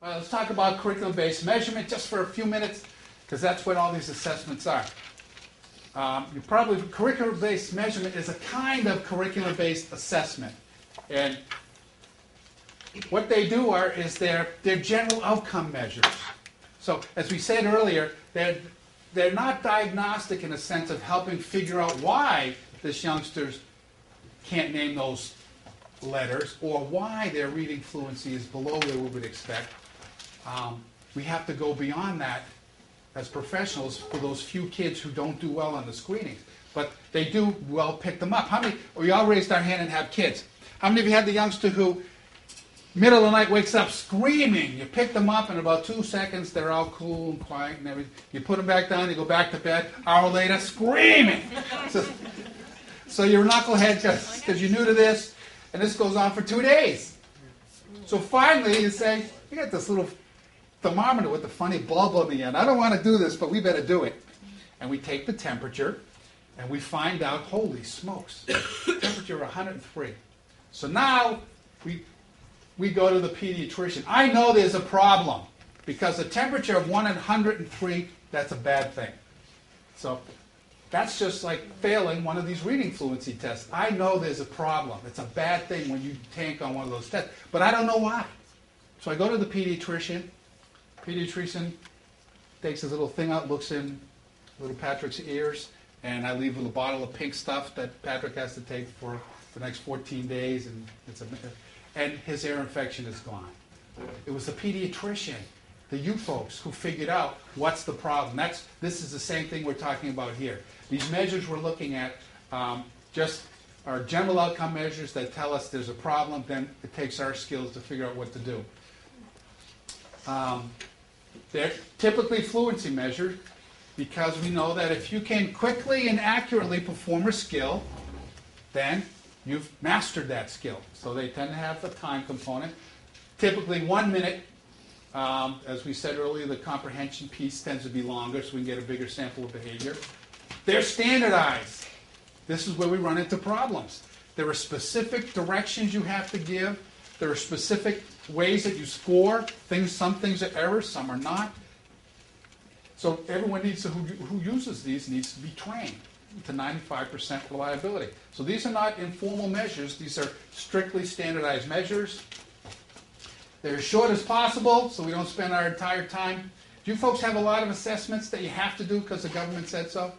Let's talk about curriculum-based measurement just for a few minutes, because that's what all these assessments are. Curriculum-based measurement is a kind of curriculum-based assessment. And what they do is they're general outcome measures. So as we said earlier, they're not diagnostic in the sense of helping figure out why this youngster can't name those letters or why their reading fluency is below where we would expect. We have to go beyond that as professionals for those few kids who don't do well on the screenings. But they do well pick them up. How many, we all raised our hand and have kids. How many of you had the youngster who, middle of the night, wakes up screaming? You pick them up, in about 2 seconds, they're all cool and quiet and everything. You put them back down, you go back to bed, hour later, screaming. So you're a knucklehead just because you're new to this, and this goes on for 2 days. So finally, you say, you got this little thermometer with the funny bulb on the end. I don't want to do this, but we better do it. And we take the temperature, and we find out, holy smokes, temperature 103. So now we go to the pediatrician. I know there's a problem, because a temperature of 103, that's a bad thing. So that's just like failing one of these reading fluency tests. I know there's a problem. It's a bad thing when you tank on one of those tests, but I don't know why. So I go to the pediatrician. Pediatrician takes his little thing out, looks in little Patrick's ears, and I leave a little bottle of pink stuff that Patrick has to take for the next 14 days, and his ear infection is gone. It was the pediatrician, the you folks, who figured out what's the problem. This is the same thing we're talking about here. These measures we're looking at just are general outcome measures that tell us there's a problem, then it takes our skills to figure out what to do. They're typically fluency measured because we know that if you can quickly and accurately perform a skill, then you've mastered that skill. So they tend to have a time component. Typically 1 minute. As we said earlier, the comprehension piece tends to be longer, so we can get a bigger sample of behavior. They're standardized. This is where we run into problems. There are specific directions you have to give. There are specific ways that you score. Some things are errors, some are not. So everyone who uses these needs to be trained to 95% reliability. So these are not informal measures. These are strictly standardized measures. They're as short as possible, so we don't spend our entire time. Do you folks have a lot of assessments that you have to do because the government said so?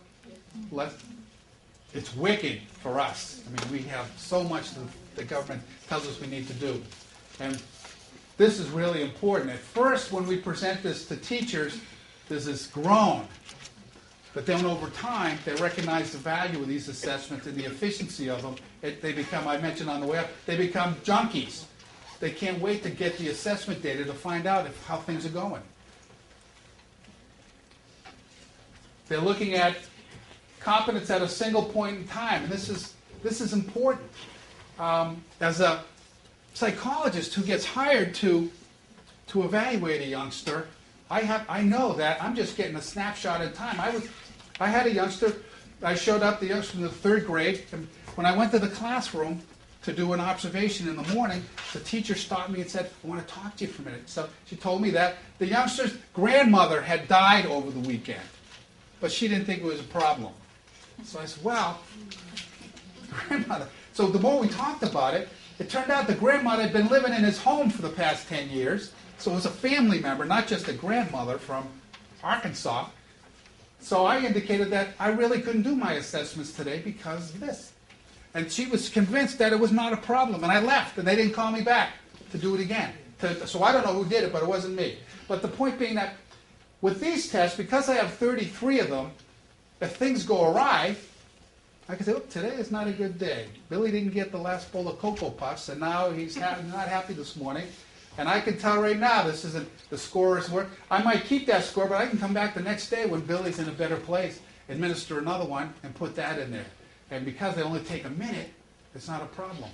It's wicked for us. I mean, we have so much that the government tells us we need to do. And this is really important. At first, when we present this to teachers, there's this groan. But then over time, they recognize the value of these assessments and the efficiency of them. They become, I mentioned on the way up, they become junkies. They can't wait to get the assessment data to find out how things are going. They're looking at competence at a single point in time. And this is important. As a psychologist who gets hired to evaluate a youngster, I know that I'm just getting a snapshot in time. I had a youngster, I showed up the youngster in the 3rd grade, and when I went to the classroom to do an observation in the morning, the teacher stopped me and said, I want to talk to you for a minute. So she told me that the youngster's grandmother had died over the weekend, but she didn't think it was a problem. So I said, well, grandmother. So the more we talked about it, it turned out the grandmother had been living in his home for the past 10 years. So it was a family member, not just a grandmother from Arkansas. So I indicated that I really couldn't do my assessments today because of this. And she was convinced that it was not a problem. And I left, and they didn't call me back to do it again. So I don't know who did it, but it wasn't me. But the point being that with these tests, because I have 33 of them, if things go awry, I can say, oh, today is not a good day. Billy didn't get the last bowl of Cocoa Puffs, and now he's not happy this morning. And I can tell right now this isn't the scorer's work. I might keep that score, but I can come back the next day when Billy's in a better place, administer another one, and put that in there. And because they only take a minute, it's not a problem.